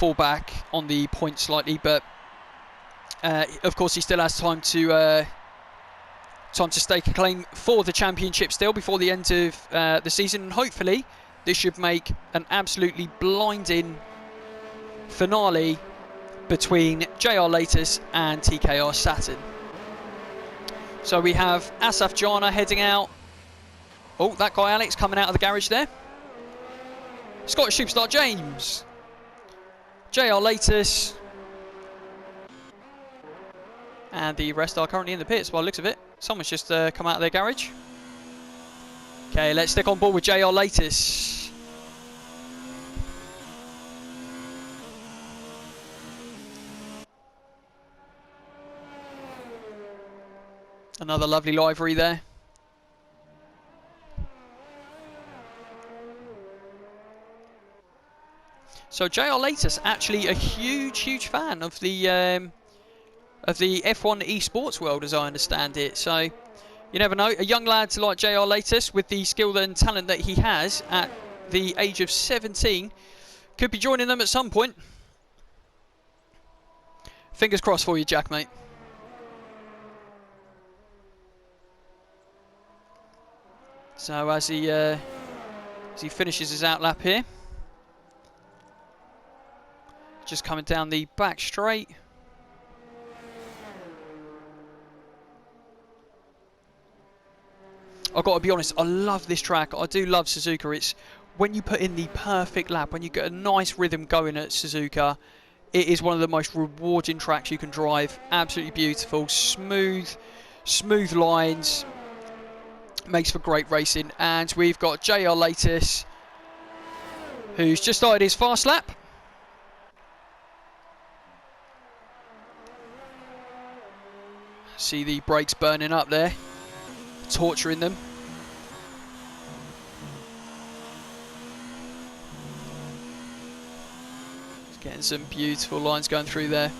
fall back on the point slightly, but of course he still has time to stake a claim for the championship still before the end of the season, and hopefully this should make an absolutely blinding finale between JR Latus and TKR Saturn. So we have Asaf Jana heading out. Oh, that guy Alex coming out of the garage there. Scottish Superstar James. JR Latus. And the rest are currently in the pits by the looks of it. Someone's just come out of their garage. Okay, let's stick on board with JR Latus. Another lovely livery there. So JR Latus actually a huge fan of the F1 esports world, as I understand it. So you never know, a young lad like JR Latus with the skill and talent that he has at the age of 17 could be joining them at some point. Fingers crossed for you, Jack, mate. So as he finishes his outlap here, just coming down the back straight. I've got to be honest, I love this track. I do love Suzuka. It's when you put in the perfect lap, when you get a nice rhythm going at Suzuka, it is one of the most rewarding tracks you can drive. Absolutely beautiful, smooth lines. Makes for great racing. And we've got JR Latus, who's just started his fast lap. See the brakes burning up there, torturing them. Just getting some beautiful lines going through there.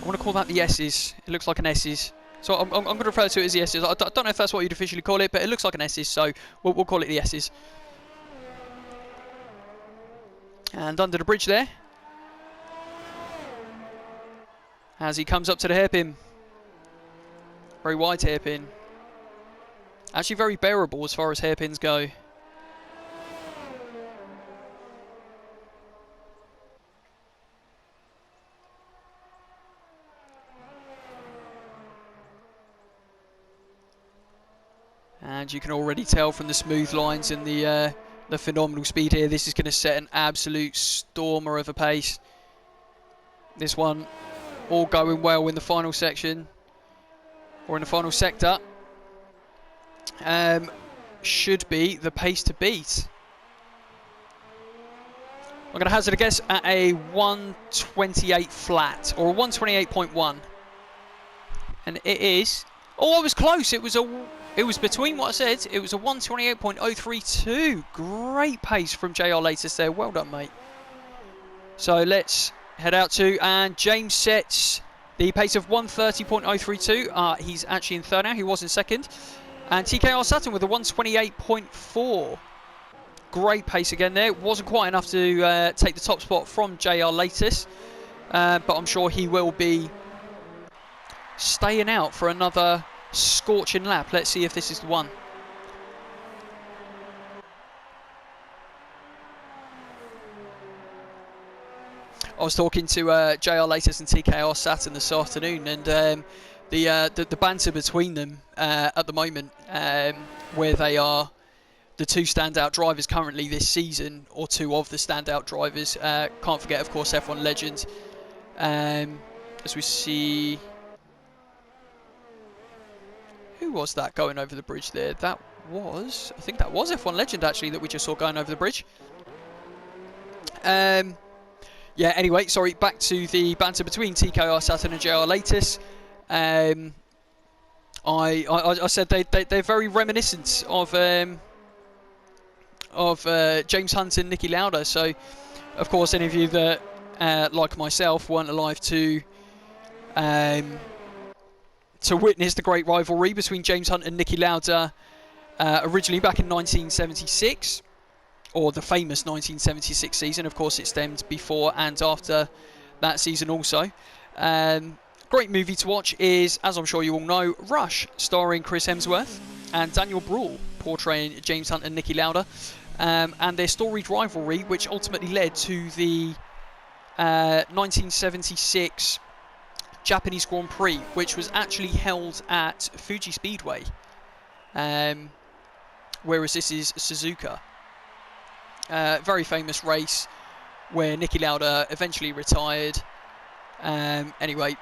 I want to call that the S's. It looks like an S's. So I'm going to refer to it as the S's. I don't know if that's what you'd officially call it, but it looks like an S's, so we'll call it the S's. And under the bridge there, as he comes up to the hairpin. Very wide hairpin. Actually very bearable as far as hairpins go. And you can already tell from the smooth lines and the phenomenal speed here, this is going to set an absolute stormer of a pace. This one all going well in the final section, or in the final sector. Should be the pace to beat. I'm going to hazard a guess at a 128 flat, or a 128.1. And it is... Oh, I was close. It was between what I said. It was a 128.032. Great pace from JR Latus there. Well done, mate. So let's head out to, and James sets the pace of 130.032. He's actually in third now. He was in second. And TKR Saturn with a 128.4. Great pace again there. Wasn't quite enough to take the top spot from JR Latus. But I'm sure he will be staying out for another scorching lap. Let's see if this is the one. I was talking to JR Latus and TKR Saturn this afternoon, and the banter between them at the moment, where they are the two standout drivers currently this season, or two of the standout drivers. Can't forget, of course, F1 legend. As we see... Who was that going over the bridge there? That was... I think that was F1 legend, actually, that we just saw going over the bridge. Yeah, anyway, sorry, back to the banter between TKR Saturn and JR Latus. I said they're very reminiscent of James Hunt and Niki Lauda. So, of course, any of you that, like myself, weren't alive to witness the great rivalry between James Hunt and Niki Lauda originally back in 1976. or the famous 1976 season. Of course, it stemmed before and after that season also. Great movie to watch is, as I'm sure you all know, Rush, starring Chris Hemsworth and Daniel Bruhl, portraying James Hunt and Niki Lauda, and their storied rivalry, which ultimately led to the 1976 Japanese Grand Prix, which was actually held at Fuji Speedway, whereas this is Suzuka. Very famous race where Niki Lauda eventually retired. Anyway,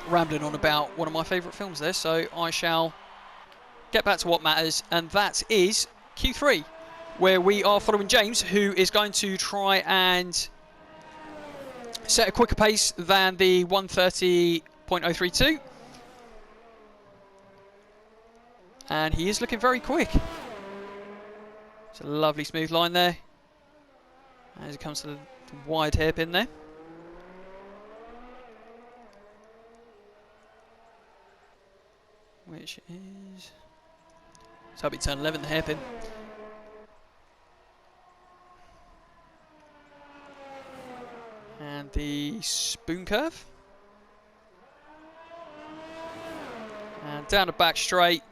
rambling on about one of my favourite films there, so I shall get back to what matters, and that is Q3, where we are following James, who is going to try and set a quicker pace than the 1:30.032, and he is looking very quick. It's a lovely smooth line there as it comes to the wide hairpin there. Which is... So I'll be turn 11, the hairpin. And the spoon curve. And down the back straight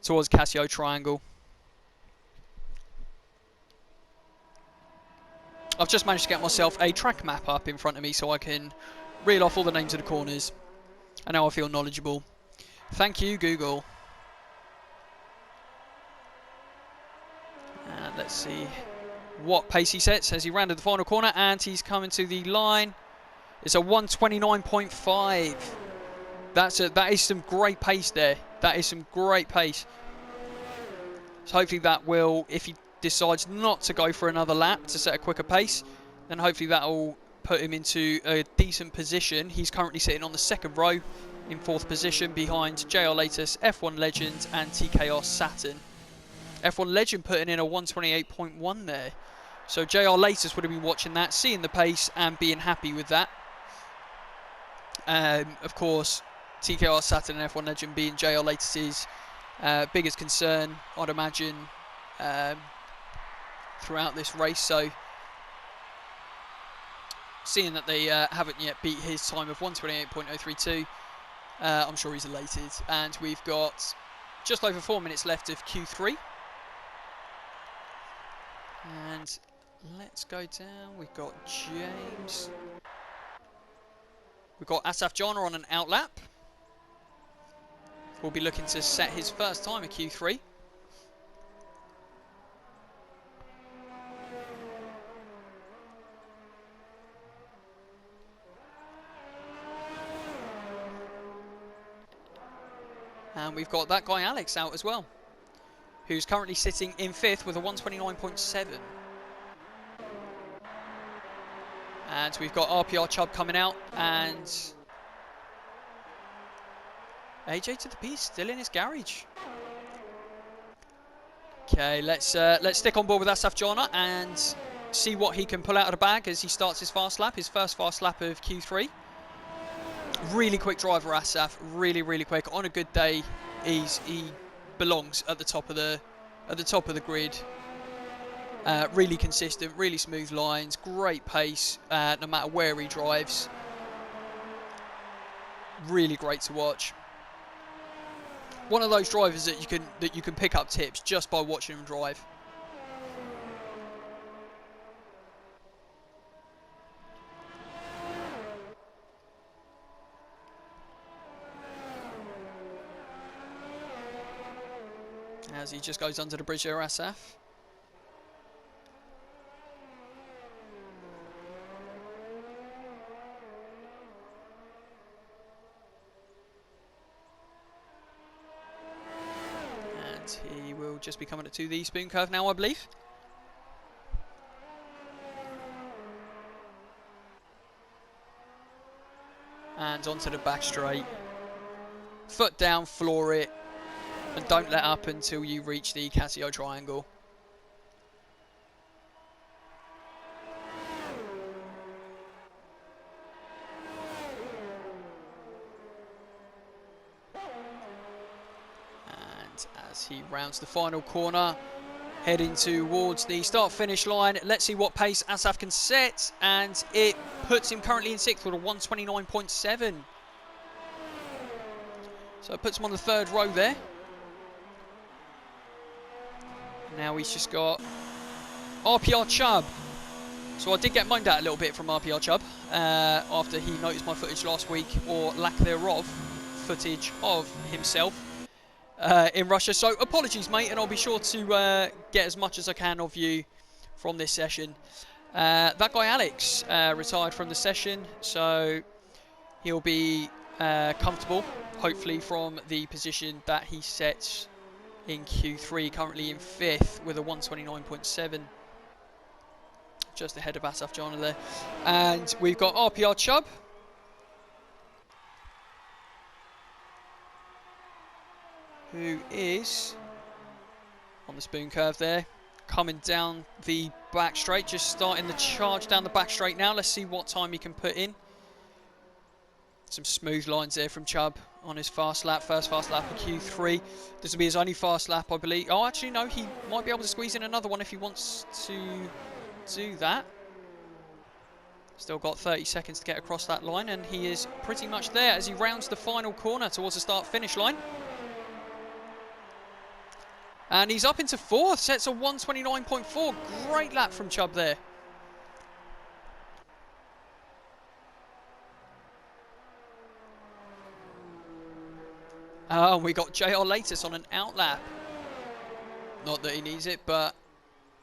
towards Casio triangle. I've just managed to get myself a track map up in front of me so I can reel off all the names of the corners. And now I feel knowledgeable. Thank you, Google. And let's see what pace he sets as he rounded the final corner, and he's coming to the line. It's a 1:29.5. That is some great pace there. That is some great pace. So hopefully that will, if he decides not to go for another lap to set a quicker pace, then hopefully that will put him into a decent position. He's currently sitting on the second row in 4th position behind JR Latest, F1 Legend and TKR Saturn. F1 Legend putting in a 1:28.1 there. So JR Latest would have been watching that, seeing the pace and being happy with that. Of course, TKR Saturn and F1 Legend being JR Latest's biggest concern, I'd imagine, throughout this race. So seeing that they haven't yet beat his time of 1:28.032, I'm sure he's elated. And we've got just over 4 minutes left of Q3. And let's go down. We've got James. We've got Asaf Jana on an outlap. We'll be looking to set his first time at Q3. And we've got that guy Alex out as well, who's currently sitting in 5th with a 1:29.7. And we've got RPR Chubb coming out, and AJ to the P still in his garage. Okay, let's stick on board with Asaf Jana and see what he can pull out of the bag as he starts his fast lap, his first fast lap of Q3. Really quick driver, Asaf. Really, really quick. On a good day, he belongs at the top of the grid. Really consistent, really smooth lines, great pace, no matter where he drives. Really great to watch. One of those drivers that you can pick up tips just by watching him drive. As he just goes under the bridge there, Asaf. And he will just be coming to the spoon curve now, I believe. And onto the back straight. Foot down, floor it. And don't let up until you reach the Casio triangle. And as he rounds the final corner, heading towards the start-finish line. Let's see what pace Asaf can set, and it puts him currently in 6th with a 129.7. So it puts him on the 3rd row there. Now he's just got RPR Chubb. So I did get moaned at a little bit from RPR Chubb after he noticed my footage last week, or lack thereof, footage of himself in Russia. So apologies, mate, and I'll be sure to get as much as I can of you from this session. That guy Alex retired from the session, so he'll be comfortable, hopefully, from the position that he sets in Q3, currently in 5th with a 129.7. Just ahead of Asaf Jana there. And we've got RPR Chubb, who is on the spoon curve there, coming down the back straight, just starting the charge down the back straight now. Let's see what time he can put in. Some smooth lines there from Chubb on his fast lap, first fast lap of Q3. This will be his only fast lap, I believe. Oh, actually, no, he might be able to squeeze in another one if he wants to do that. Still got 30 seconds to get across that line, and he is pretty much there as he rounds the final corner towards the start-finish line. And he's up into 4th, sets a 129.4. Great lap from Chubb there. We got JR Latus on an out lap. Not that he needs it, but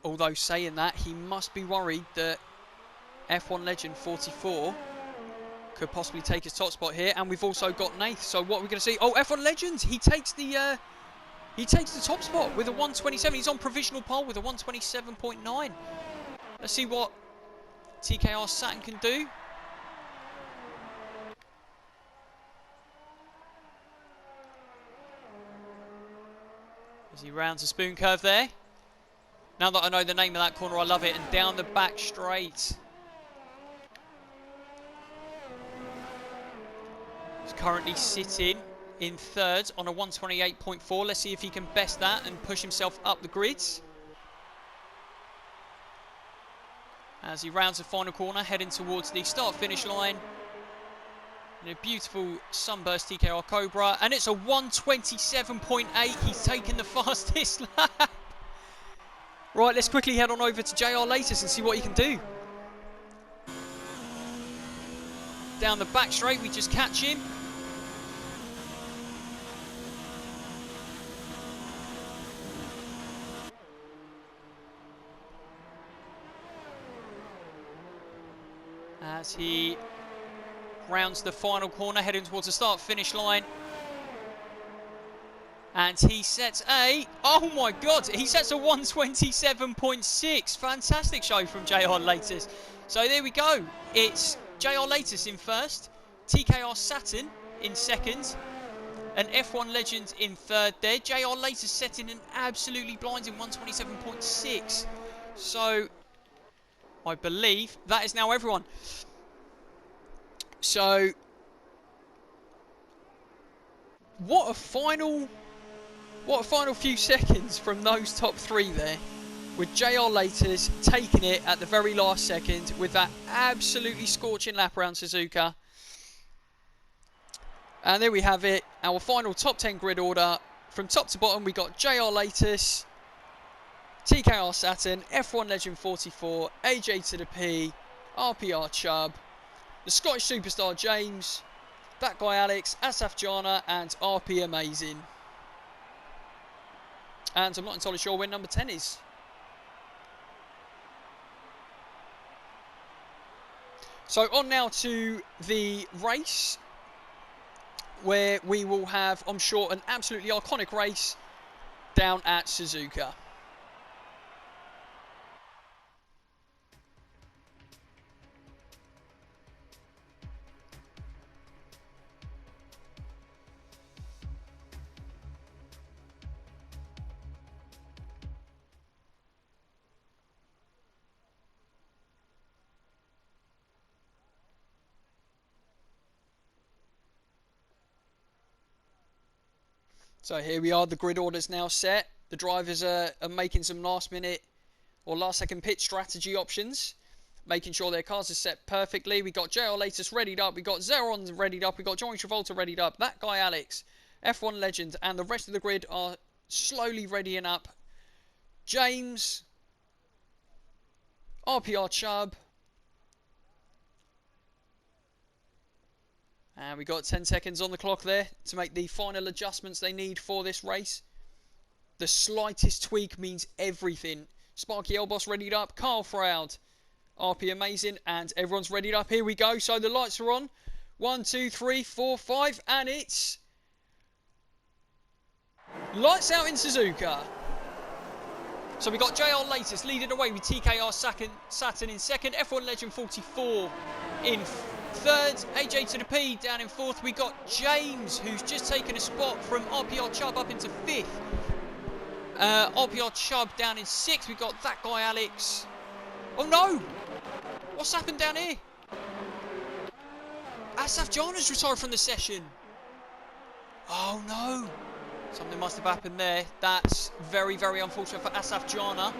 although saying that, he must be worried that F1 Legend 44 could possibly take his top spot here. And we've also got Nath. So what are we going to see? Oh, F1 Legends! He takes the top spot with a 127. He's on provisional pole with a 127.9. Let's see what TKR Saturn can do. As he rounds the spoon curve there. Now that I know the name of that corner, I love it. And down the back straight. He's currently sitting in 3rd on a 128.4. Let's see if he can best that and push himself up the grids. As he rounds the final corner, heading towards the start-finish line. In a beautiful sunburst TKR Cobra. And it's a 127.8. He's taken the fastest lap. Right, let's quickly head on over to JR Latus and see what he can do. Down the back straight, we just catch him. As he rounds the final corner, heading towards the start-finish line. And he sets a, oh my God, he sets a 127.6. Fantastic show from JR Latus. So there we go. It's JR Latus in 1st, TKR Saturn in 2nd, and F1 Legend in 3rd there. JR Latus setting an absolutely blinding 127.6. So I believe that is now everyone. So what a final few seconds from those top 3 there, with JR Latus taking it at the very last second with that absolutely scorching lap around Suzuka. And there we have it, our final top 10 grid order. From top to bottom, we got JR Latus, TKR Saturn, F1 Legend 44, AJ to the P, RPR Chubb, the Scottish superstar James, that guy Alex, Asaf Jana, and RP Amazing. And I'm not entirely sure where number 10 is. So on now to the race, where we will have, I'm sure, an absolutely iconic race down at Suzuka. So here we are, the grid order's now set. The drivers are making some last minute or last second pit strategy options, making sure their cars are set perfectly. We got JR Latest readied up, we got Zeron readied up, we got Johnny Travolta readied up, that guy Alex, F1 Legend, and the rest of the grid are slowly readying up. James, RPR Chubb, and we got 10 seconds on the clock there to make the final adjustments they need for this race. The slightest tweak means everything. Sparky Elboss readied up, Carl Froud, RP Amazing, and everyone's readied up. Here we go. So the lights are on. 1, 2, 3, 4, 5, and it's lights out in Suzuka. So we got JR Latest leading away with TKR Saturn in second, F1 Legend 44 in third, AJ to the P down in fourth. We got James, who's just taken a spot from RPR Chubb up into fifth. RPR Chubb down in sixth. We got that guy Alex. Oh no! What's happened down here? Asaf Jana's retired from the session. Oh no! Something must have happened there. That's very, very unfortunate for Asaf Jana.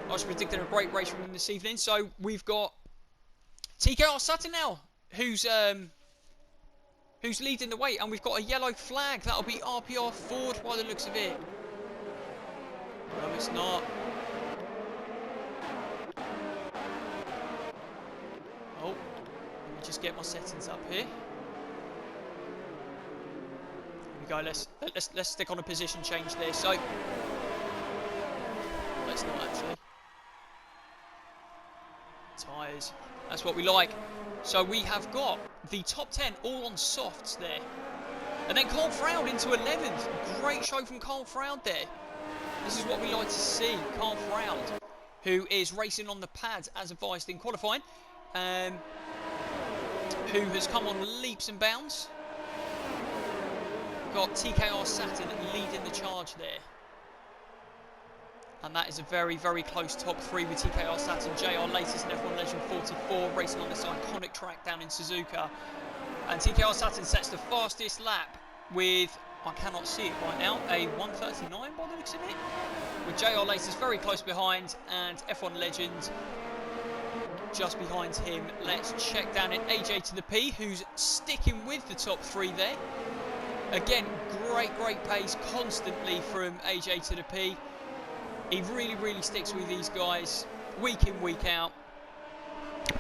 I was predicting a great race from him this evening. So we've got TKR Saturn now, who's leading the way, and we've got a yellow flag. That'll be RPR Ford by the looks of it. No, it's not. Oh, let me just get my settings up here. Here we go. Let's stick on a position change there. So let's not actually. Tyres. That's what we like. So we have got the top 10 all on softs there, and then Carl Froud into 11th. Great show from Carl Froud there. This is what we like to see. Carl Froud, who is racing on the pads as advised in qualifying, who has come on leaps and bounds. We've got TKR Saturn leading the charge there. And that is a very, very close top three with TKR Saturn, JR Latest and F1 Legend 44 racing on this iconic track down in Suzuka. And TKR Saturn sets the fastest lap with, I cannot see it right now, a 1:39 by the looks of it. With JR Latest very close behind and F1 Legend just behind him. Let's check down in AJ to the P, who's sticking with the top three there. Again, great pace constantly from AJ to the P. He really, really sticks with these guys week in, week out.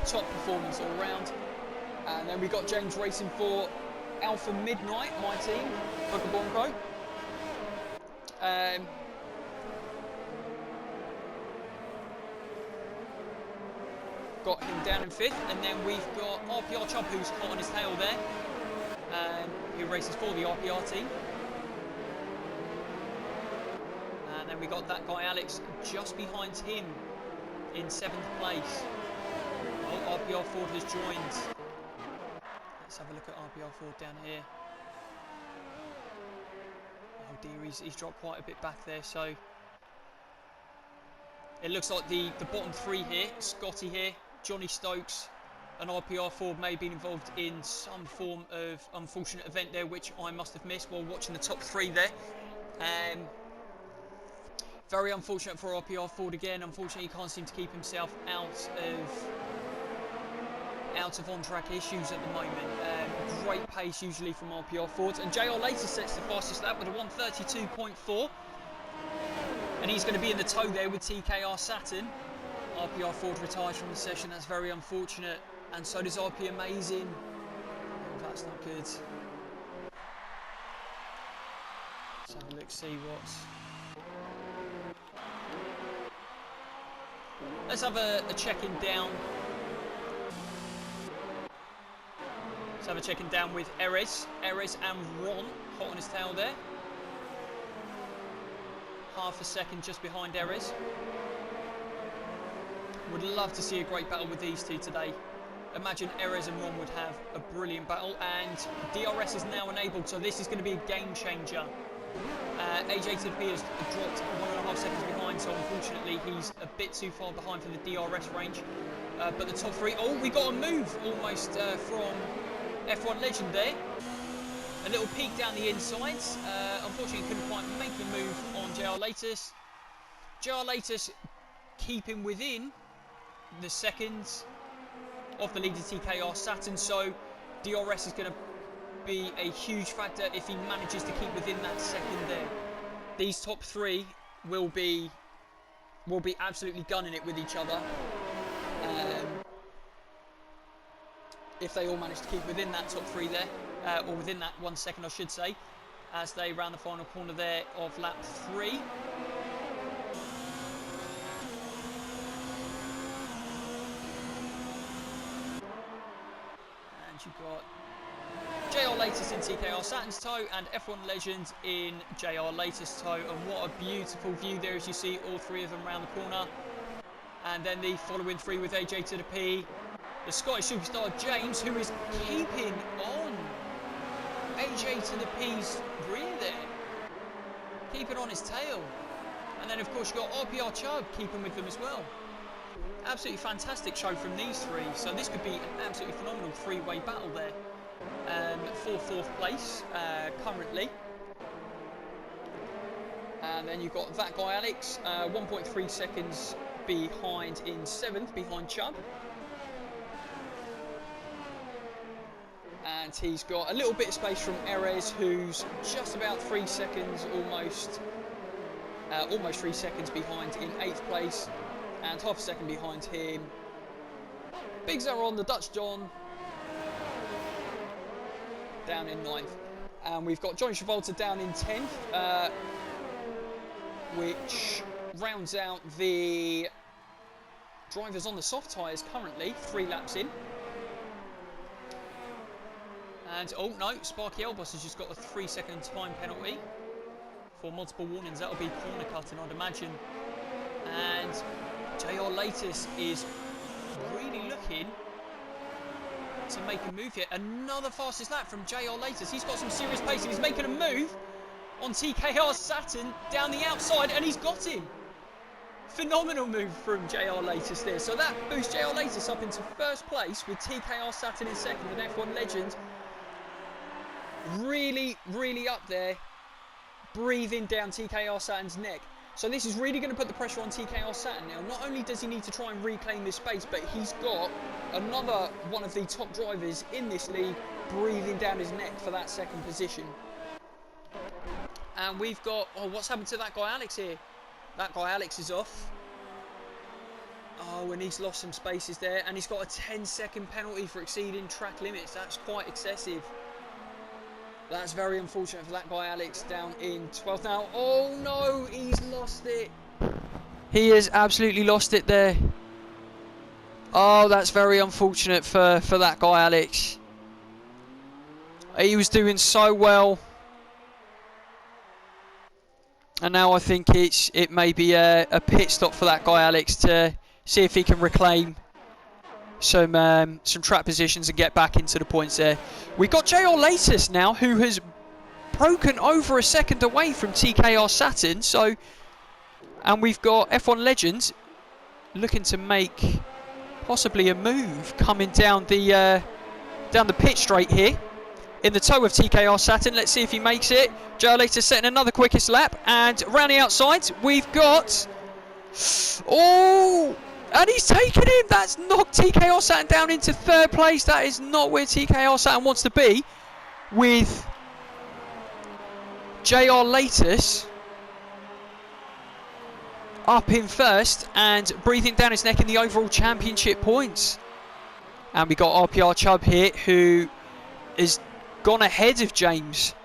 Top performance all round. And then we got James racing for Alpha Midnight, my team, Booker Bonko. Got him down in fifth, and then we've got RPR Chubb, who's hot on his tail there. Who races for the RPR team. And then we got that guy Alex just behind him in 7th place. Oh, RPR Ford has joined. Let's have a look at RPR Ford down here. Oh dear, he's dropped quite a bit back there, so it looks like the bottom three here, Scotty here, Johnny Stokes and RPR Ford may have been involved in some form of unfortunate event there, which I must have missed while watching the top three there. Very unfortunate for RPR Ford again. Unfortunately, he can't seem to keep himself out of on-track issues at the moment. Great pace usually from RPR Ford. And JR Latest sets the fastest lap with a 1:32.4. And he's going to be in the tow there with TKR Saturn. RPR Ford retires from the session. That's very unfortunate. And so does RP Amazing. Oh, that's not good. Let's have a look, see what's... Let's have a check-in down. Let's have a check-in down with Erez and Ron, hot on his tail there. Half a second just behind Erez. Would love to see a great battle with these two today. Imagine Erez and Ron would have a brilliant battle, and DRS is now enabled, so this is going to be a game changer. AJ to the P has dropped 1.5 seconds behind, so unfortunately he's a bit too far behind for the DRS range. But the top three, oh, we got a move almost from F1 Legend there. A little peek down the insides. Unfortunately, couldn't quite make the move on JR Latus. JR Latus keeping within the seconds of the leader TKR Saturn, so DRS is going to be a huge factor if he manages to keep within that second there. These top three will be absolutely gunning it with each other. If they all manage to keep within that top three there, or within that 1 second I should say, as they round the final corner there of lap 3. And you've got JR Latest in TKR Saturn's tow and F1 Legends in JR Latest tow, and what a beautiful view there as you see all three of them round the corner. And then the following three with AJ to the P, the Scottish superstar James, who is keeping on AJ to the P's rear there, keeping on his tail. And then of course you've got RPR Chubb keeping with them as well. Absolutely fantastic show from these three, so this could be an absolutely phenomenal three-way battle there for fourth place currently. And then you've got that guy Alex, 1.3 seconds behind in 7th, behind Chubb. And he's got a little bit of space from Erez, who's just about 3 seconds, almost 3 seconds behind in 8th place, and half a second behind him. Big Zaron, the Dutch John, down in 9th. And we've got Johnny Travolta down in 10th, which rounds out the drivers on the soft tyres currently, 3 laps in. And, oh no, Sparky Elbos has just got a 3-second time penalty for multiple warnings. That'll be corner cutting, I'd imagine. And JR Latest is really looking to make a move here. Another fastest lap from JR Latest. He's got some serious pace and he's making a move on TKR Saturn down the outside, and he's got him. Phenomenal move from JR Latest there. So that boosts JR Latest up into first place with TKR Saturn in second and F1 Legends really, really up there, breathing down TKR Saturn's neck. So this is really going to put the pressure on TKR Saturn now. Not only does he need to try and reclaim this space, but he's got another one of the top drivers in this league breathing down his neck for that second position. And we've got, oh, what's happened to that guy Alex here? That guy Alex is off. Oh, and he's lost some spaces there, and he's got a 10-second penalty for exceeding track limits. That's quite excessive. That's very unfortunate for that guy Alex down in 12th now. Oh no, he's lost it. He has absolutely lost it there. Oh, that's very unfortunate for that guy Alex. He was doing so well. And now I think it may be a pit stop for that guy Alex to see if he can reclaim some track positions and get back into the points there. We've got JR Latest now, who has broken over a second away from TKR Saturn. So, and we've got F1 Legends looking to make possibly a move coming down the pit straight here in the tow of TKR Saturn. Let's see if he makes it. JR Latest setting another quickest lap, and round the outside we've got, oh, and he's taken him. That's knocked TKR Saturn down into 3rd place. That is not where TKR Saturn wants to be, with JR Latest up in 1st and breathing down his neck in the overall championship points. And we got RPR Chubb here, who is gone ahead of James.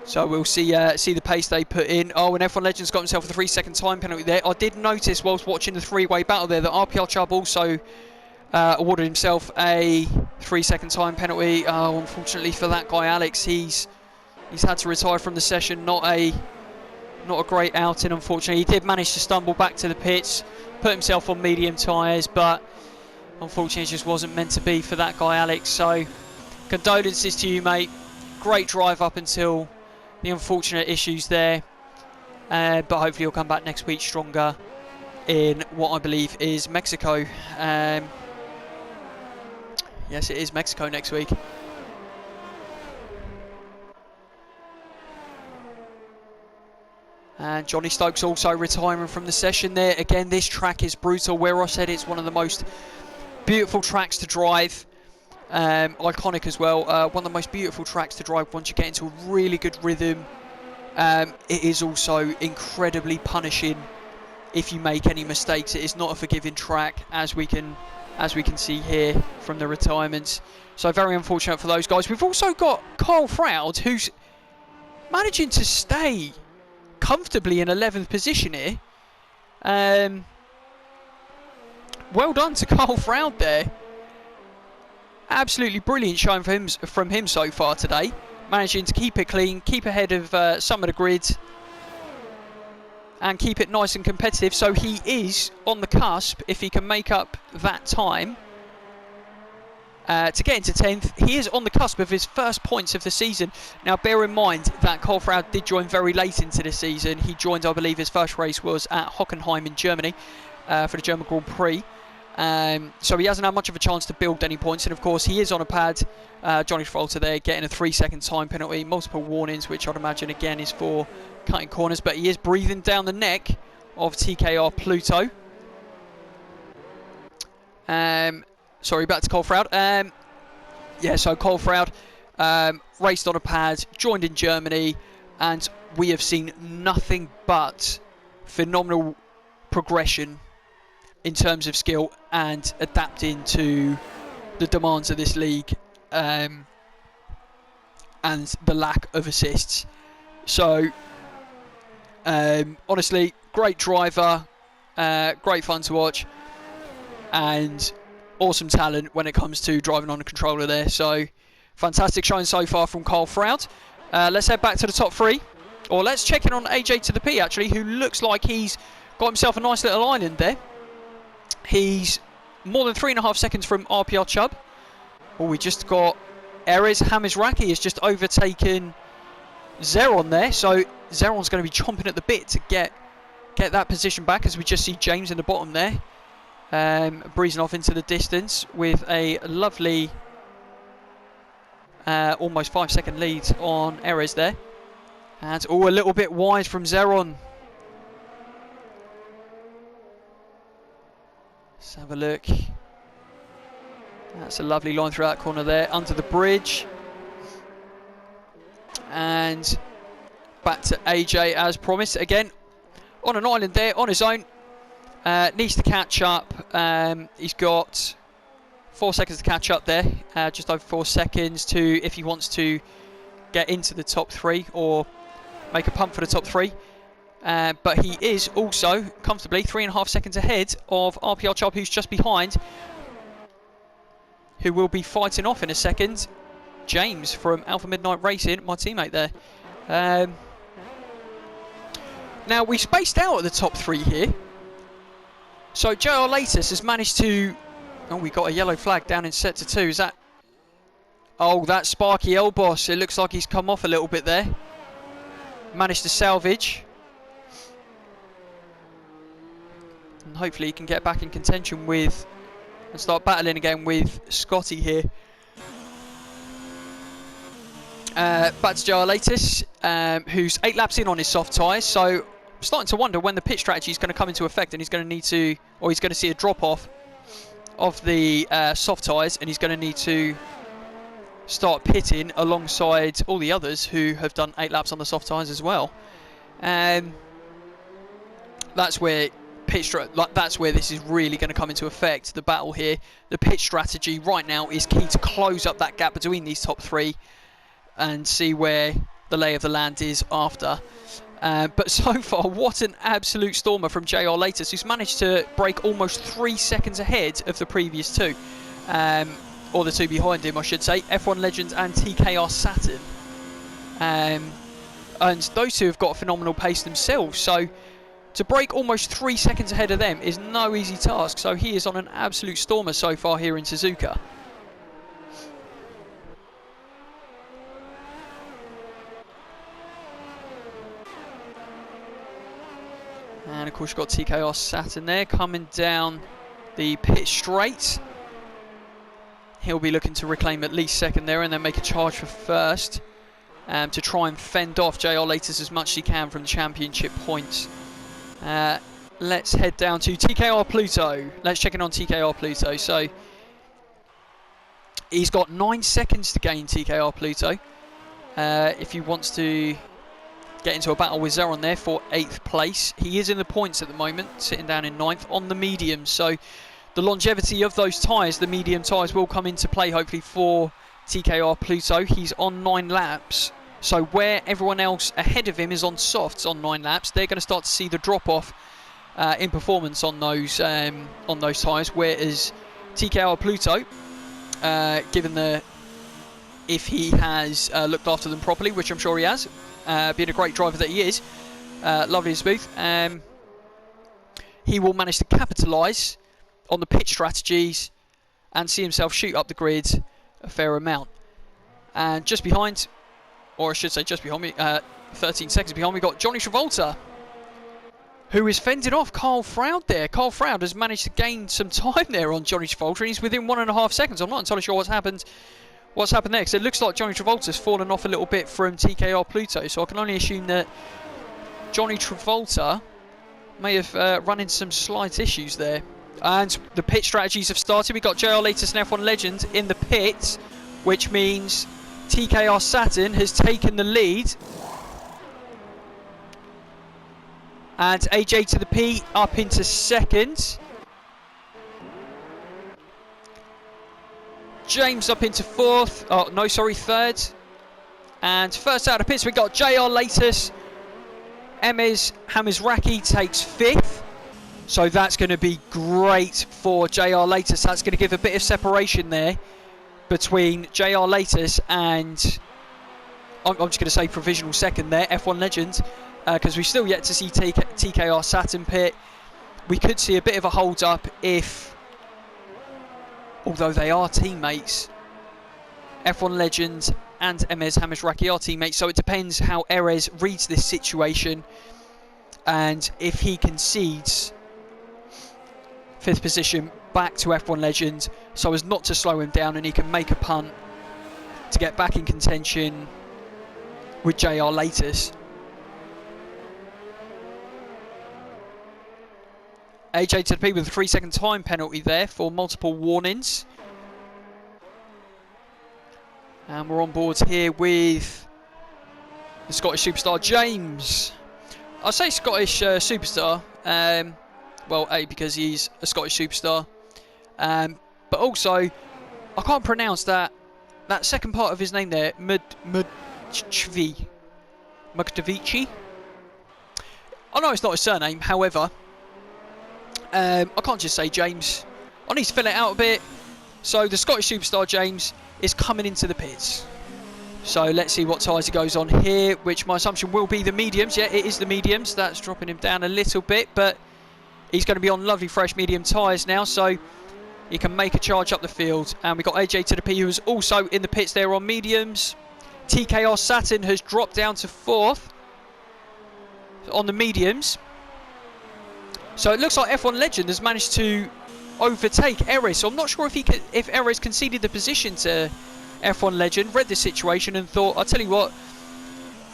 So we'll see the pace they put in. Oh, and F1 Legends got himself a 3-second time penalty there. I did notice whilst watching the 3-way battle there that RPR Chubb also awarded himself a 3-second time penalty. Oh, unfortunately for that guy Alex, he's had to retire from the session. Not a great outing, unfortunately. He did manage to stumble back to the pits, put himself on medium tyres, but unfortunately it just wasn't meant to be for that guy Alex. So condolences to you, mate. Great drive up until the unfortunate issues there, but hopefully he'll come back next week stronger in what I believe is Mexico. Yes, it is Mexico next week. And Johnny Stokes also retiring from the session there. Again, this track is brutal. Where I said it's one of the most beautiful tracks to drive. Iconic as well. One of the most beautiful tracks to drive once you get into a really good rhythm. It is also incredibly punishing if you make any mistakes. It is not a forgiving track, as we can see here from the retirements. So very unfortunate for those guys. We've also got Kyle Froud, who's managing to stay comfortably in 11th position here. Well done to Kyle Froud there. Absolutely brilliant showing from him so far today. Managing to keep it clean, keep ahead of some of the grid, and keep it nice and competitive. So he is on the cusp, if he can make up that time, to get into 10th. He is on the cusp of his first points of the season. Now bear in mind that Kyle Froud did join very late into the season. He joined, I believe, his first race was at Hockenheim in Germany for the German Grand Prix. So he hasn't had much of a chance to build any points, and of course he is on a pad. Johnny Travolta there getting a 3-second time penalty, multiple warnings, which I'd imagine again is for cutting corners, but he is breathing down the neck of TKR Pluto. Sorry, back to Kyle Froud. Yeah, so Kyle Froud raced on a pad, joined in Germany, and we have seen nothing but phenomenal progression in terms of skill and adapting to the demands of this league, and the lack of assists. So honestly, great driver, great fun to watch, and awesome talent when it comes to driving on a controller there. So fantastic showing so far from Kyle Froud. Let's head back to the top three, or let's check in on AJ to the P actually, who looks like he's got himself a nice little island there. He's more than 3.5 seconds from RPR Chubb. Oh, we just got Erez Hamizraki has just overtaken Zeron there. So Zeron's going to be chomping at the bit to get that position back, as we just see James in the bottom there, breezing off into the distance with a lovely almost 5-second lead on Erez there. And a little bit wide from Zeron. Let's have a look. That's a lovely line through that corner there, under the bridge. And back to AJ as promised. Again, on an island there, on his own. Needs to catch up. He's got 4 seconds to catch up there. Just over 4 seconds to, if he wants to get into the top three or make a pump for the top three. But he is also comfortably 3.5 seconds ahead of RPR Chubb, who's just behind, who will be fighting off in a second. James from Alpha Midnight Racing, my teammate there. Now we spaced out at the top three here. So JR Latus has managed to... Oh, we got a yellow flag down in sector 2. Is that... Oh, that's Sparky Elboss. It looks like he's come off a little bit there. Managed to salvage. And hopefully he can get back in contention with... and start battling again with Scotty here. Back to JR Latus, who's 8 laps in on his soft tyres. So I'm starting to wonder when the pit strategy is going to come into effect, and he's going to need to... or he's going to see a drop-off of the soft tyres, and he's going to need to start pitting alongside all the others who have done 8 laps on the soft tyres as well. That's where that's where this is really going to come into effect, the battle here. The pit strategy right now is key to close up that gap between these top three and see where the lay of the land is after. But so far, what an absolute stormer from JR Latus, who's managed to break almost 3 seconds ahead of the previous two. Or the two behind him, I should say. F1 Legends and TKR Saturn. And those two have got a phenomenal pace themselves. So to break almost 3 seconds ahead of them is no easy task. So he is on an absolute stormer so far here in Suzuka. And of course you've got TKR Saturn there coming down the pit straight. He'll be looking to reclaim at least second there and then make a charge for first to try and fend off JR Latest as much as he can from the championship points. Let's head down to TKR Pluto. Let's check in on TKR Pluto. So he's got 9 seconds to gain, TKR Pluto. If he wants to get into a battle with Zeron there for 8th place. He is in the points at the moment, sitting down in 9th on the mediums. So the longevity of those tyres, the medium tyres, will come into play hopefully for TKR Pluto. He's on 9 laps. So where everyone else ahead of him is on softs on 9 laps, they're going to start to see the drop-off in performance on those tyres. Whereas TKR Pluto, given the... if he has looked after them properly, which I'm sure he has, being a great driver that he is, lovely and smooth, he will manage to capitalise on the pit strategies and see himself shoot up the grid a fair amount. And just behind, or I should say just behind me, 13 seconds behind, we got Johnny Travolta, who is fending off Carl Froud there. Carl Froud has managed to gain some time there on Johnny Travolta, and he's within 1.5 seconds. I'm not entirely sure what's happened there, because it looks like Johnny Travolta's fallen off a little bit from TKR Pluto, so I can only assume that Johnny Travolta may have run into some slight issues there. And the pit strategies have started. We've got JR Latest and F1 Legend in the pit, which means TKR Saturn has taken the lead. And AJ to the P up into second. James up into fourth. Oh, no, sorry, third. And first out of pits, we've got JR Latest. Emez Hamizraki takes fifth. So that's going to be great for JR Latest. That's going to give a bit of separation there between JR Latest and, I'm just going to say provisional second there, F1 Legend, because we've still yet to see TKR Saturn pit. We could see a bit of a hold up if, although they are teammates, F1 Legend and Emez Hamizraki are teammates, so it depends how Erez reads this situation, and if he concedes 5th position back to F1 Legend so as not to slow him down, and he can make a punt to get back in contention with JR Latest. AJ to the P with a 3-second time penalty there for multiple warnings. And we're on board here with the Scottish superstar James. I say Scottish superstar, well, A, because he's a Scottish superstar, but also I can't pronounce that second part of his name there, Mudchvi. Mukdavici. I know it's not his surname, however, I can't just say James. I need to fill it out a bit. So the Scottish superstar James is coming into the pits. So let's see what tyres he goes on here, which my assumption will be the mediums. Yeah, it is the mediums. That's dropping him down a little bit, but he's going to be on lovely fresh medium tyres now, so he can make a charge up the field. And we've got AJ to the P, who is also in the pits there on mediums. TKR Saturn has dropped down to 4th on the mediums. So it looks like F1 Legend has managed to overtake Erez. So I'm not sure if Erez conceded the position to F1 Legend, read the situation and thought, I'll tell you what,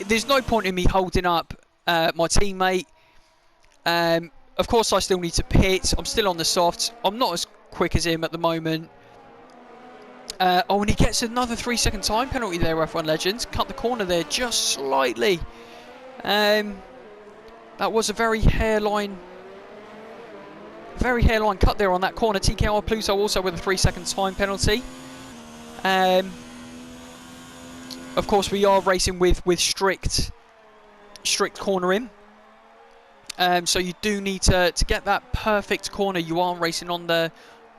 there's no point in me holding up my teammate. Of course I still need to pit. I'm still on the softs. I'm not as quick as him at the moment. Oh, and he gets another 3-second time penalty there, F1 Legends. Cut the corner there just slightly. That was a very hairline cut there on that corner. TKR Pluto also with a 3-second time penalty. Of course, we are racing with strict cornering. So you do need to get that perfect corner. You are racing on the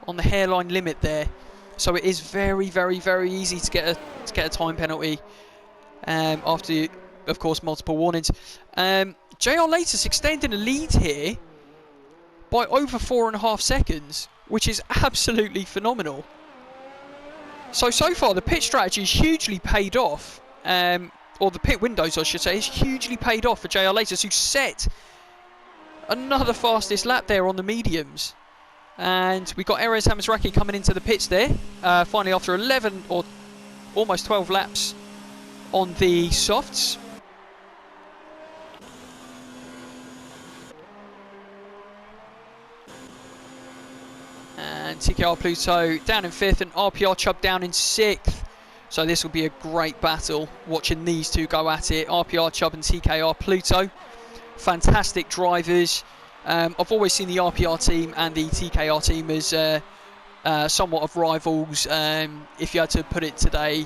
hairline limit there. So it is very, very, very easy to get a time penalty after, of course, multiple warnings. JR Latest extending a lead here by over 4.5 seconds, which is absolutely phenomenal. So far the pit strategy has hugely paid off, or the pit windows I should say, has hugely paid off for JR Latest, who set another fastest lap there on the mediums. And we got Erez Hamazraki coming into the pits there. Finally, after 11 or almost 12 laps on the softs. And TKR Pluto down in 5th and RPR Chubb down in 6th. So this will be a great battle watching these two go at it. RPR Chubb and TKR Pluto. Fantastic drivers. I've always seen the RPR team and the TKR team as somewhat of rivals. If you had to put it today,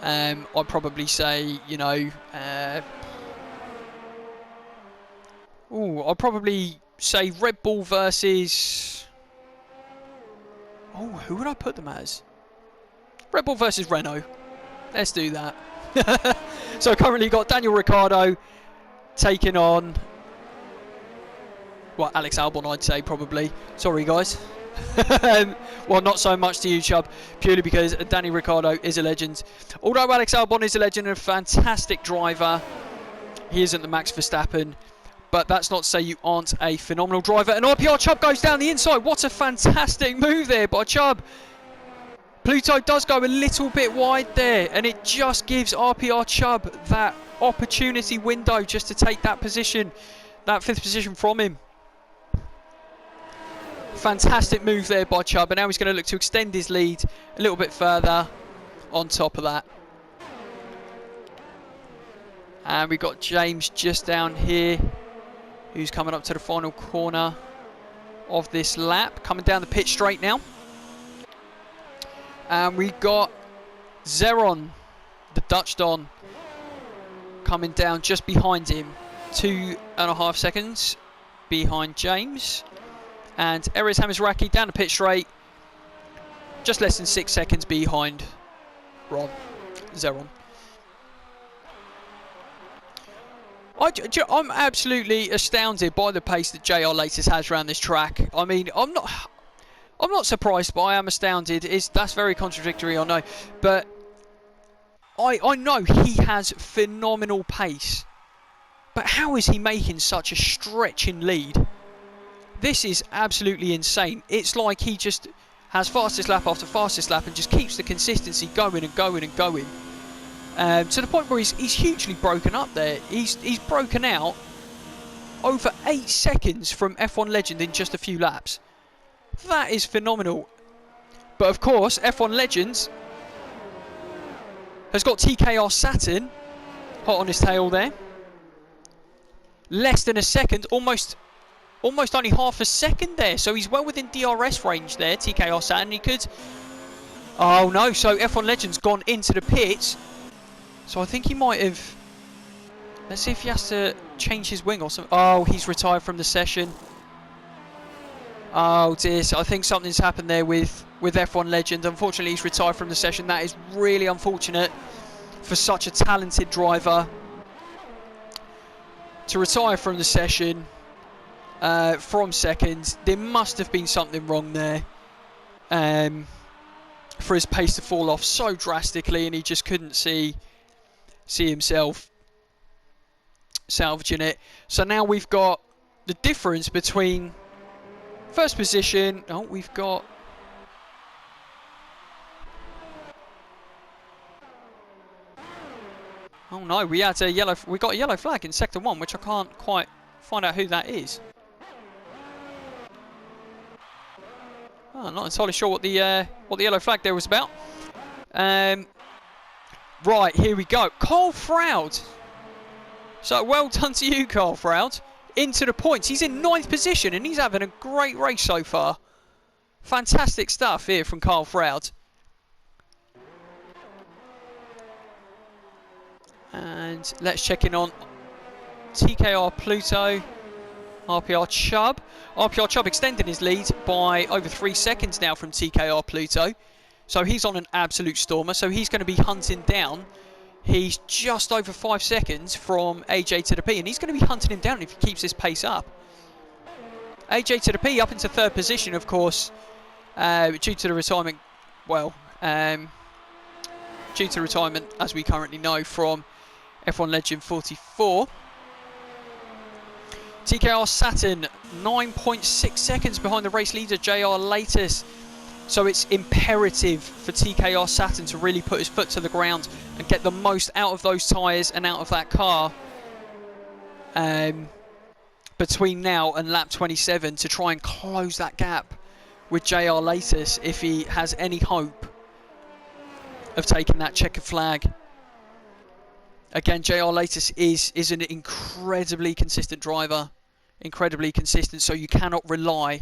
I'd probably say, you know, I'd probably say Red Bull versus... Oh, who would I put them as? Red Bull versus Renault. Let's do that. So currently you've got Daniel Ricciardo taking on... Well, Alex Albon, I'd say, probably. Sorry, guys. Well, not so much to you, Chubb, purely because Danny Ricciardo is a legend. Although Alex Albon is a legend and a fantastic driver, he isn't the Max Verstappen. But that's not to say you aren't a phenomenal driver. And RPR Chubb goes down the inside. What a fantastic move there by Chubb. Pluto does go a little bit wide there, and it just gives RPR Chubb that opportunity window just to take that position, that 5th position from him. Fantastic move there by Chubb, and now he's going to look to extend his lead a little bit further on top of that. And we've got James just down here, who's coming up to the final corner of this lap, coming down the pit straight now. And we've got Zeron, the Dutch Don, coming down just behind him, 2.5 seconds behind James. And Erez Hamazraki down the pit straight, just less than 6 seconds behind Zeron. I'm absolutely astounded by the pace that JR Latest has around this track. I mean, I'm not surprised, but I am astounded. That's very contradictory, I know. But I know he has phenomenal pace. But how is he making such a stretching lead? This is absolutely insane. It's like he just has fastest lap after fastest lap and just keeps the consistency going and going and going. To the point where he's hugely broken up there. He's broken out over 8 seconds from F1 Legend in just a few laps. That is phenomenal. But of course, F1 Legends has got TKR Saturn hot on his tail there. Less than a second, almost only half a second there. So he's well within DRS range there, TKR Saturn. He could... Oh no, so F1 Legends gone into the pits. So I think he might have... Let's see if he has to change his wing or something. Oh, he's retired from the session. Oh dear, so I think something's happened there with F1 Legend. Unfortunately, he's retired from the session. That is really unfortunate for such a talented driver to retire from the session from second. There must have been something wrong there for his pace to fall off so drastically, and he just couldn't see himself salvaging it. So now we've got the difference between first position. Oh, we've got... Oh no, we got a yellow flag in sector 1, which I can't quite find out who that is. Oh, I'm not entirely sure what the yellow flag there was about. Right, here we go. Carl Froud. So well done to you, Carl Froud. Into the points. He's in 9th position and he's having a great race so far. Fantastic stuff here from Carl Froud. And let's check in on TKR Pluto, RPR Chubb. RPR Chubb extending his lead by over 3 seconds now from TKR Pluto. So he's on an absolute stormer. So he's going to be hunting down. He's just over 5 seconds from AJ to the P. And he's going to be hunting him down if he keeps this pace up. AJ to the P up into 3rd position, of course, due to the retirement. Well, due to retirement, as we currently know, from F1 Legend 44. TKR Saturn 9.6 seconds behind the race leader JR Latest. So it's imperative for TKR Saturn to really put his foot to the ground and get the most out of those tyres and out of that car between now and lap 27 to try and close that gap with JR Latest if he has any hope of taking that checkered flag. Again, JR Latest is an incredibly consistent driver, incredibly consistent, so you cannot rely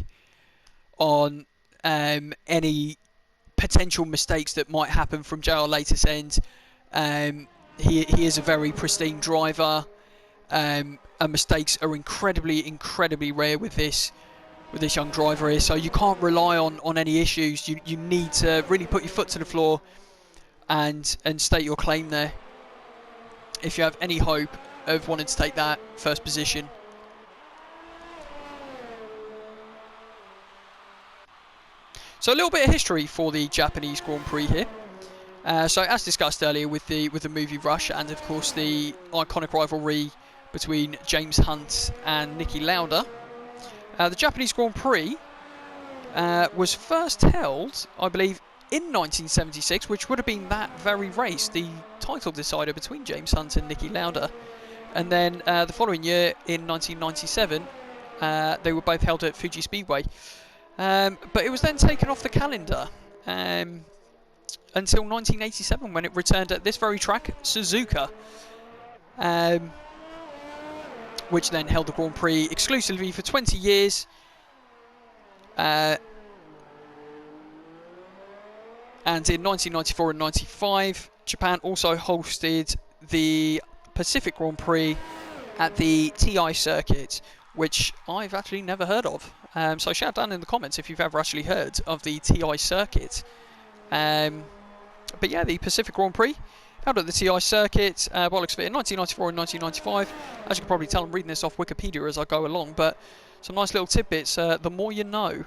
on any potential mistakes that might happen from JR Latest's end. He is a very pristine driver, and mistakes are incredibly rare with this young driver here, so you can't rely on any issues. You need to really put your foot to the floor and state your claim there if you have any hope of wanting to take that first position. So a little bit of history for the Japanese Grand Prix here. So as discussed earlier with the movie Rush, and of course the iconic rivalry between James Hunt and Niki Lauda, the Japanese Grand Prix was first held, I believe, in 1976, which would have been that very race, the title decider between James Hunt and Niki Lauda. And then the following year, in 1997, they were both held at Fuji Speedway. But it was then taken off the calendar until 1987, when it returned at this very track, Suzuka, which then held the Grand Prix exclusively for 20 years. And in 1994 and 95, Japan also hosted the Pacific Grand Prix at the TI circuit, which I've actually never heard of. So shout down in the comments if you've ever actually heard of the TI circuit. But yeah, the Pacific Grand Prix held at the TI circuit, bollocks fit in 1994 and 1995. As you can probably tell, I'm reading this off Wikipedia as I go along, but some nice little tidbits, the more you know.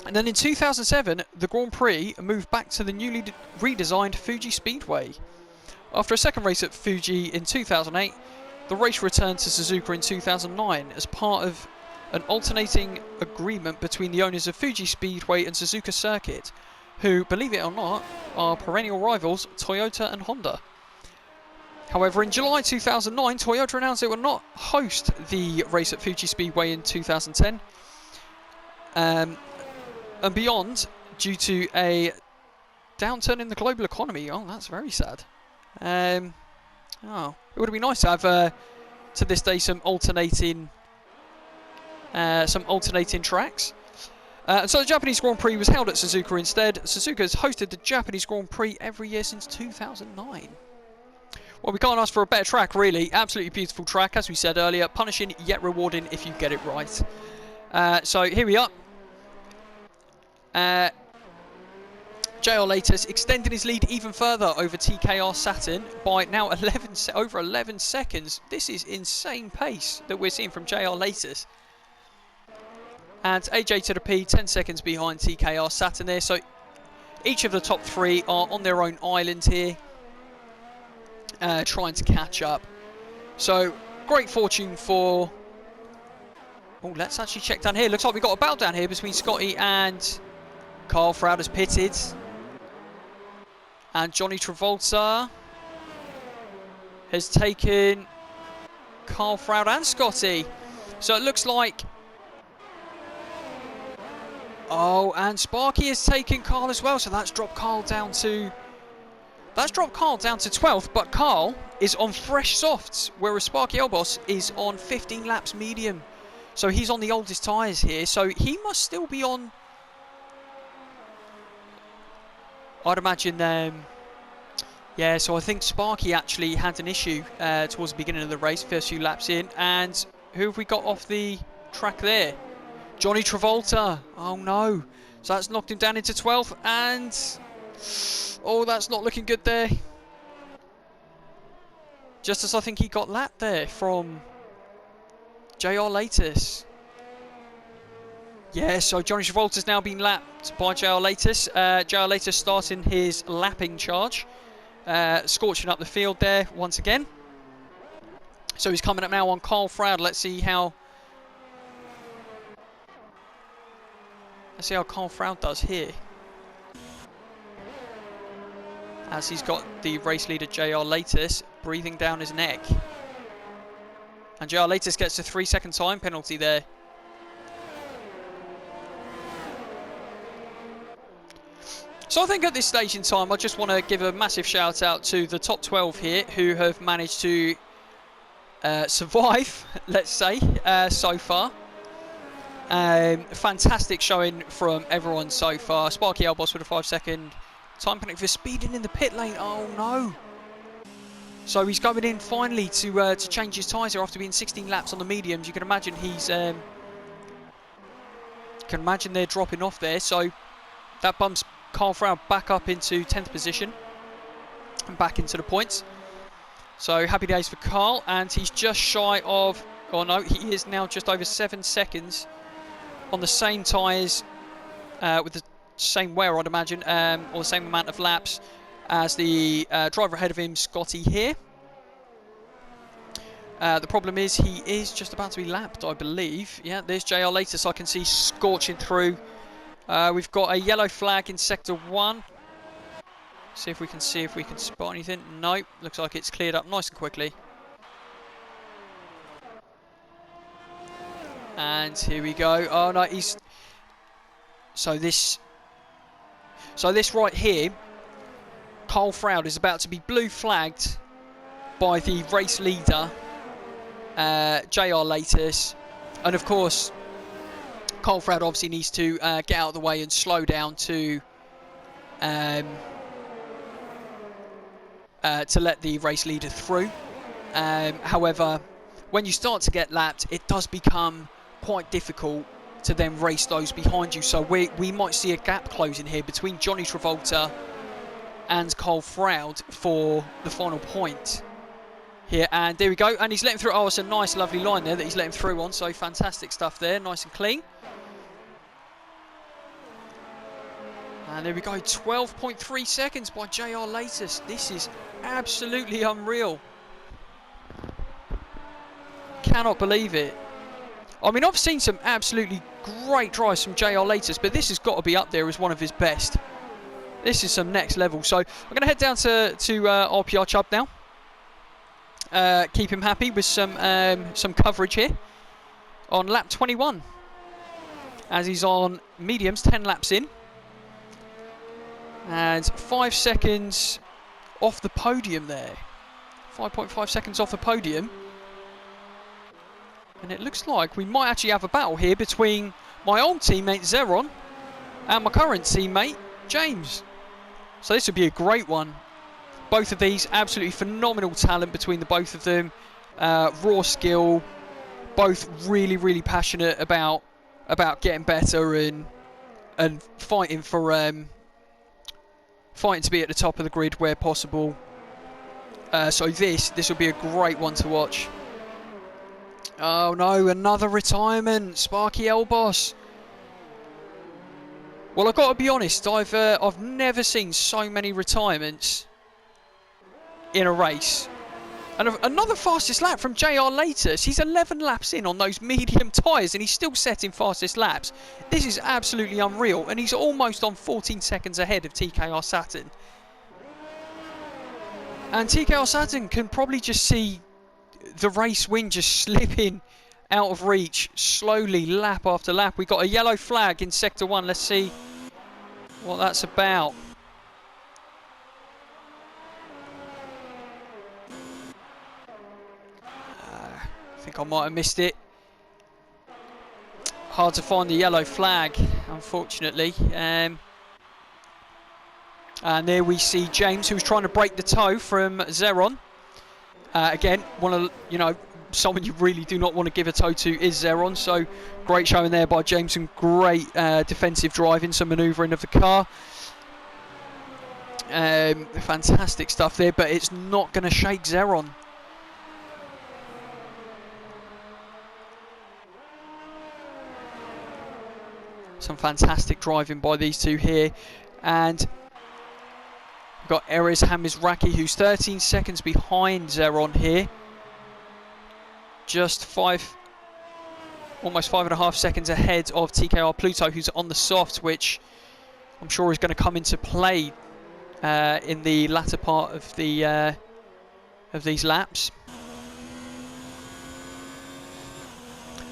And then in 2007, the Grand Prix moved back to the newly redesigned Fuji Speedway. After a second race at Fuji in 2008, the race returned to Suzuka in 2009 as part of an alternating agreement between the owners of Fuji Speedway and Suzuka Circuit, who, believe it or not, are perennial rivals Toyota and Honda. However, in July 2009, Toyota announced it would not host the race at Fuji Speedway in 2010. And beyond, due to a downturn in the global economy. Oh, that's very sad. It would be nice to have, to this day, some alternating tracks. So the Japanese Grand Prix was held at Suzuka instead. Suzuka has hosted the Japanese Grand Prix every year since 2009. Well, we can't ask for a better track, really. Absolutely beautiful track, as we said earlier. Punishing yet rewarding if you get it right. So here we are. JR Latest extending his lead even further over TKR Saturn by now over 11 seconds. This is insane pace that we're seeing from JR Latest. And AJ to the P 10 seconds behind TKR Saturn there. So each of the top three are on their own island here, trying to catch up. So great fortune for... Oh, let's actually check down here. Looks like we've got a battle down here between Scotty and Carl Froud has pitted. And Johnny Travolta has taken Carl Froud and Scotty. So it looks like... Oh, and Sparky has taken Carl as well. So that's dropped Carl down to... That's dropped Carl down to 12th. But Carl is on fresh softs, whereas Sparky Elbos is on 15 laps medium. So he's on the oldest tyres here. So he must still be on... I'd imagine, yeah, so I think Sparky actually had an issue towards the beginning of the race, first few laps in. And who have we got off the track there? Johnny Travolta. Oh, no. So that's knocked him down into 12th. And, oh, that's not looking good there. Just as I think he got lapped there from JR Latest. Yeah, so Johnny Travolta's now been lapped by JR Latest. JR Latest starting his lapping charge. Scorching up the field there once again. So he's coming up now on Carl Froud. Let's see how Carl Froud does here. As he's got the race leader JR Latus breathing down his neck. And JR Latus gets a 3-second time penalty there. So I think at this stage in time, I just want to give a massive shout out to the top 12 here who have managed to survive, let's say, so far. Fantastic showing from everyone so far. Sparky Elboss with a 5-second time penalty for speeding in the pit lane. Oh no! So he's going in finally to change his tyres here after being 16 laps on the mediums. You can imagine they're dropping off there. So that bumps Carl Froud back up into 10th position and back into the points. So happy days for Carl, and he's just shy of, oh no, he is now just over 7 seconds on the same tyres with the same wear, I'd imagine, or the same amount of laps as the driver ahead of him, Scotty here. The problem is he is just about to be lapped, I believe. Yeah, there's JR Latus, I can see scorching through. We've got a yellow flag in sector 1. See if we can spot anything. Nope, looks like it's cleared up nice and quickly. And here we go. Oh no, he's so this right here, Carl Froud is about to be blue flagged by the race leader, JR Latus, and of course Carl Froud obviously needs to get out of the way and slow down to let the race leader through. However, when you start to get lapped, it does become quite difficult to then race those behind you. So we might see a gap closing here between Johnny Travolta and Carl Froud for the final point here. And there we go. And he's letting through. Oh, it's a nice, lovely line there that he's letting through on. So fantastic stuff there. Nice and clean. And there we go. 12.3 seconds by JR Latus. This is absolutely unreal. Cannot believe it. I mean, I've seen some absolutely great drives from JR Latus, but this has got to be up there as one of his best. This is some next level. So I'm going to head down to RPR Chubb now. Keep him happy with some coverage here on lap 21. As he's on mediums, 10 laps in. And 5 seconds off the podium there. 5.5 seconds off the podium. And it looks like we might actually have a battle here between my old teammate Zeron and my current teammate James. So this would be a great one. Both of these absolutely phenomenal talent between the both of them. Raw skill. Both really, really passionate about getting better and fighting for fighting to be at the top of the grid where possible. So this will be a great one to watch. Oh no, another retirement, Sparky Elboss. Well, I've got to be honest, I've never seen so many retirements in a race. And another fastest lap from JR Latus. He's 11 laps in on those medium tyres and he's still setting fastest laps. This is absolutely unreal, and he's almost on 14 seconds ahead of TKR Saturn. And TKR Saturn can probably just see the race win just slipping out of reach slowly, lap after lap. We got a yellow flag in sector 1. Let's see what that's about. I think I might have missed it. Hard to find the yellow flag, unfortunately. And there we see James, who's trying to break the toe from Zeron. Again, someone you really do not want to give a toe to is Zeron. So great showing there by James, and great defensive driving, some manoeuvring of the car. Fantastic stuff there, but it's not going to shake Zeron. Some fantastic driving by these two here. And we've got Erez Hamizraki, who's 13 seconds behind Zeron here. just almost 5.5 seconds ahead of TKR Pluto, who's on the soft, which I'm sure is going to come into play in the latter part of the of these laps.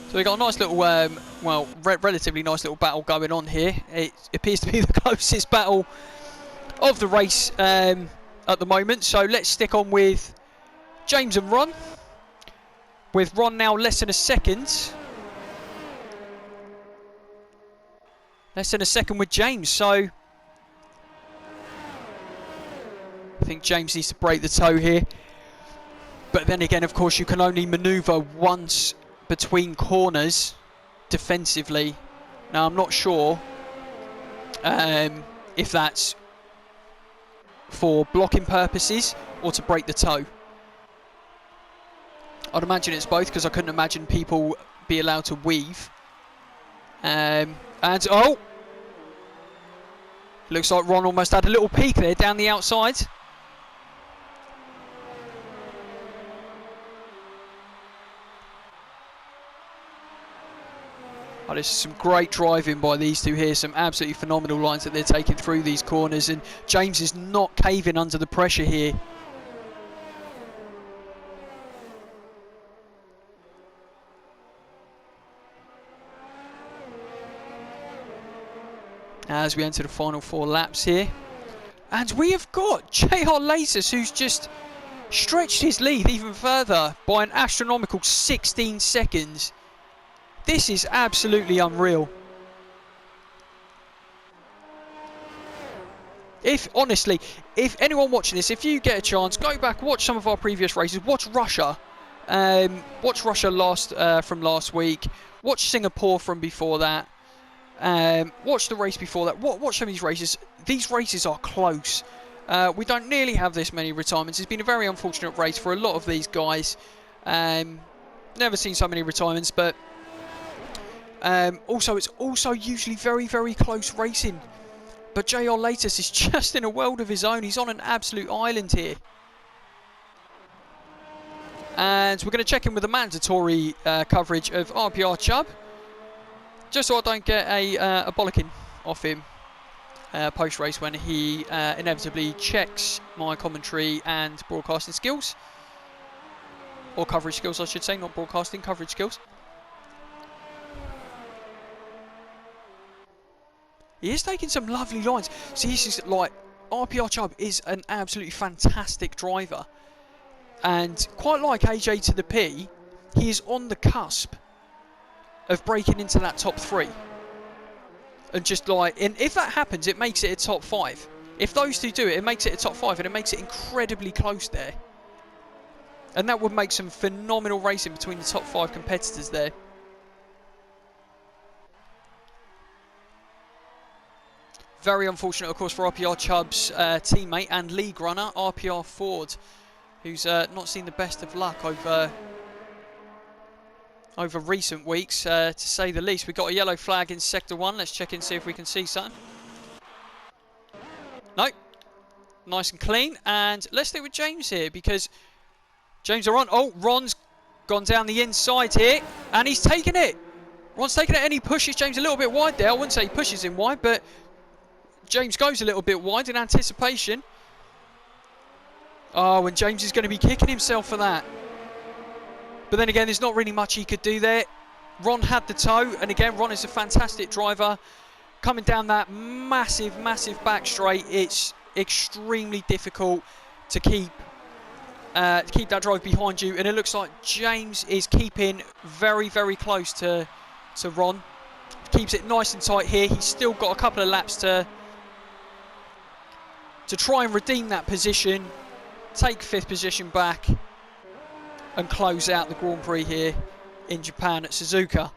So we've got a nice little, well, relatively nice little battle going on here. It appears to be the closest battle of the race at the moment. So let's stick on with James and Ron. With Ron now less than a second. Less than a second with James. So I think James needs to break the toe here. But then again, of course, you can only manoeuvre once between corners defensively. Now, I'm not sure if that's for blocking purposes or to break the toe. I'd imagine it's both, because I couldn't imagine people be allowed to weave. And oh! Looks like Ron almost had a little peek there down the outside. Oh, there's some great driving by these two here. Some absolutely phenomenal lines that they're taking through these corners. And James is not caving under the pressure here. As we enter the final 4 laps here. And we have got JR Latus, who's just stretched his lead even further by an astronomical 16 seconds. This is absolutely unreal. Honestly, if anyone watching this, if you get a chance, go back, watch some of our previous races, watch Russia. Watch Russia from last week. Watch Singapore from before that. Watch the race before that. Watch some of these races. These races are close. We don't nearly have this many retirements. It's been a very unfortunate race for a lot of these guys. Never seen so many retirements, but also it's also usually very, very close racing. But JR Latus is just in a world of his own. He's on an absolute island here. And we're going to check in with the mandatory coverage of RPR Chubb, just so I don't get a bollocking off him post-race when he inevitably checks my commentary and broadcasting skills. Or coverage skills, I should say, not broadcasting, coverage skills. He is taking some lovely lines. See, this is like, RPR Chubb is an absolutely fantastic driver. And quite like AJ to the P, he is on the cusp of breaking into that top 3. And just like, and if that happens, it makes it a top 5. If those two do it, it makes it a top 5, and it makes it incredibly close there. And that would make some phenomenal racing between the top 5 competitors there. Very unfortunate, of course, for RPR Chubb's teammate and league runner, RPR Ford, who's not seen the best of luck over recent weeks, to say the least. We've got a yellow flag in Sector 1. Let's check in, see if we can see something. No. Nice and clean. And let's stick with James here, because James are on. Oh, Ron's gone down the inside here, and he's taken it. Ron's taken it, and he pushes James a little bit wide there. I wouldn't say he pushes him wide, but James goes a little bit wide in anticipation. Oh, and James is going to be kicking himself for that. But then again, there's not really much he could do there. Ron had the toe, and again, Ron is a fantastic driver. Coming down that massive, massive back straight, it's extremely difficult to keep that drive behind you. And it looks like James is keeping very, very close to Ron. Keeps it nice and tight here. He's still got a couple of laps to try and redeem that position, take 5th position back, and close out the Grand Prix here in Japan at Suzuka.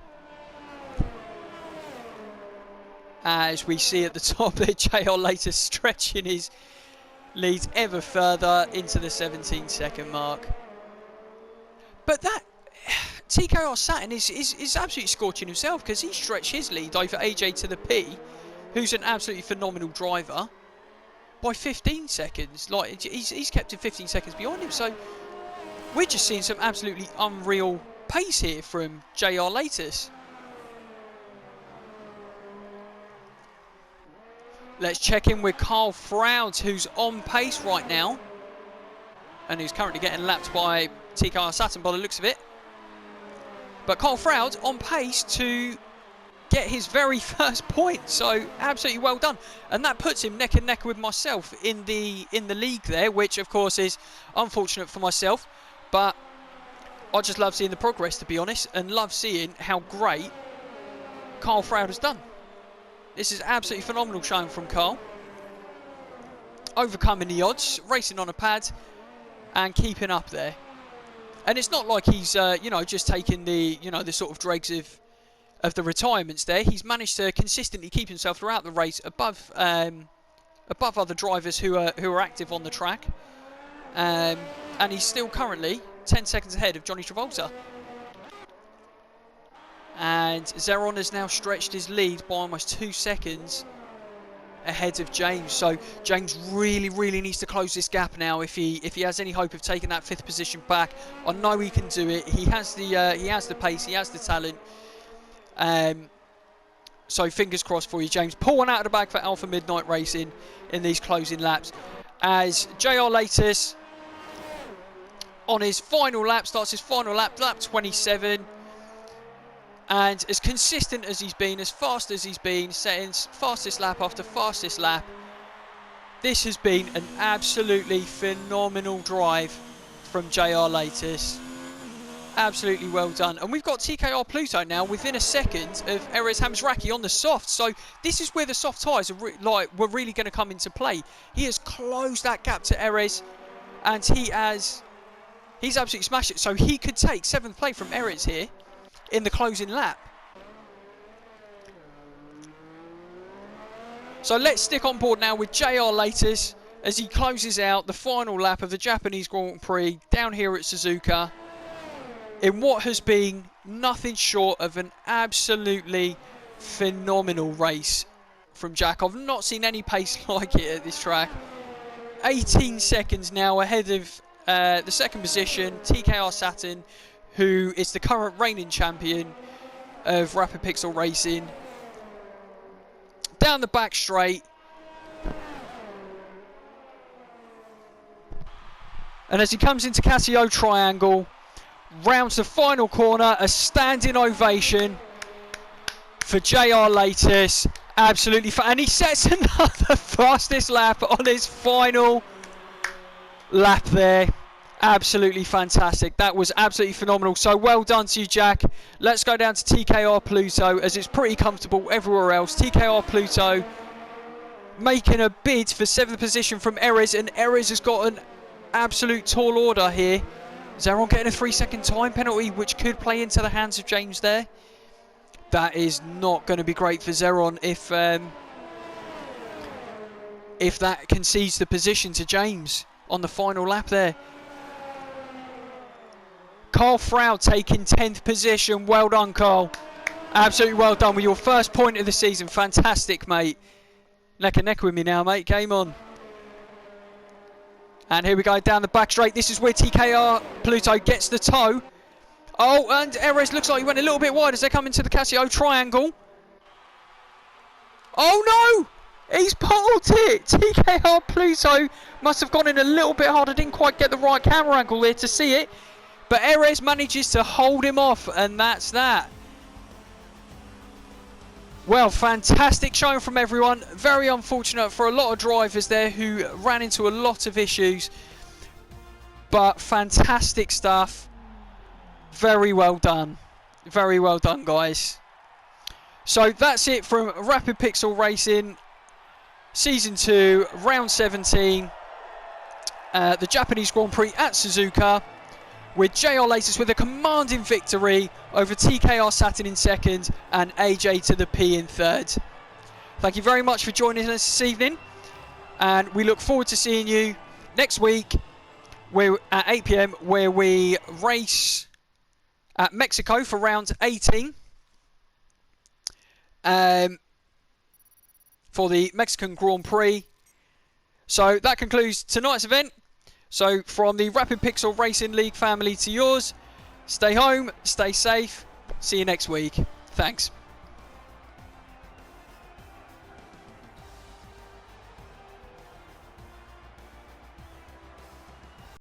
As we see at the top there, JR later stretching his lead ever further into the 17-second mark. But that TKR Saturn is absolutely scorching himself, because he stretched his lead over AJ to the P, who's an absolutely phenomenal driver, by 15 seconds. Like, he's kept him 15 seconds behind him. So we're just seeing some absolutely unreal pace here from JR Latus. Let's check in with Carl Froud, who's on pace right now. And who's currently getting lapped by TKR Saturn by the looks of it. But Carl Froud on pace to get his very first point. So absolutely well done. And that puts him neck and neck with myself in the league there, which of course is unfortunate for myself. But I just love seeing the progress, to be honest, and love seeing how great Carl Froud has done. This is absolutely phenomenal showing from Carl. Overcoming the odds, racing on a pad, and keeping up there. And it's not like he's, you know, just taking the, you know, the sort of dregs of the retirements there. He's managed to consistently keep himself throughout the race above other drivers who are active on the track. And he's still currently 10 seconds ahead of Johnny Travolta. And Zeron has now stretched his lead by almost 2 seconds ahead of James. So James really needs to close this gap now if he has any hope of taking that 5th position back. I know he can do it. He has the pace, he has the talent. So fingers crossed for you, James. Pull one out of the bag for Alpha Midnight Racing in these closing laps. As JR Latus on his final lap, starts his final lap, lap 27. And as consistent as he's been, as fast as he's been, setting fastest lap after fastest lap, this has been an absolutely phenomenal drive from JR Latus. Absolutely well done. And we've got TKR Pluto now within a second of Erez Hamzraki on the soft. So this is where the soft tyres are were really going to come into play. He has closed that gap to Erez, and he's absolutely smashed it. So he could take 7th place from Erez here in the closing lap. So let's stick on board now with JR Latus as he closes out the final lap of the Japanese Grand Prix down here at Suzuka in what has been nothing short of an absolutely phenomenal race from Jack. I've not seen any pace like it at this track. 18 seconds now ahead of the 2nd position, TKR Saturn, who is the current reigning champion of Rapid Pixel Racing. Down the back straight. And as he comes into Casio Triangle, rounds the final corner, a standing ovation for JR Latus. Absolutely, and he sets another fastest lap on his final lap there. Absolutely fantastic. That was absolutely phenomenal. So well done to you, Jack. Let's go down to TKR Pluto as it's pretty comfortable everywhere else. TKR Pluto making a bid for 7th position from Erez, and Erez has got an absolute tall order here. Zeron getting a 3-second time penalty, which could play into the hands of James there. That is not going to be great for Zeron if that concedes the position to James on the final lap there. Carl Froud taking 10th position. Well done, Carl. Absolutely well done with your first point of the season. Fantastic, mate. Neck and neck with me now, mate. Game on. And here we go down the back straight. This is where TKR Pluto gets the toe. Oh, and Erez looks like he went a little bit wide as they come into the Casio Triangle. Oh, no! He's pottled it! TKR Pluto must have gone in a little bit harder. Didn't quite get the right camera angle there to see it. But Erez manages to hold him off, and that's that. Well, fantastic showing from everyone. Very unfortunate for a lot of drivers there who ran into a lot of issues. But fantastic stuff. Very well done. Very well done, guys. So that's it from Rapid Pixel Racing Season 2, Round 17. The Japanese Grand Prix at Suzuka, with JR Latus with a commanding victory over TKR Saturn in 2nd and AJ to the P in 3rd. Thank you very much for joining us this evening, and we look forward to seeing you next week at 8 PM where we race at Mexico for round 18 for the Mexican Grand Prix. So that concludes tonight's event. So from the Rapid Pixel Racing League family to yours, Stay home, stay safe. See you next week. Thanks.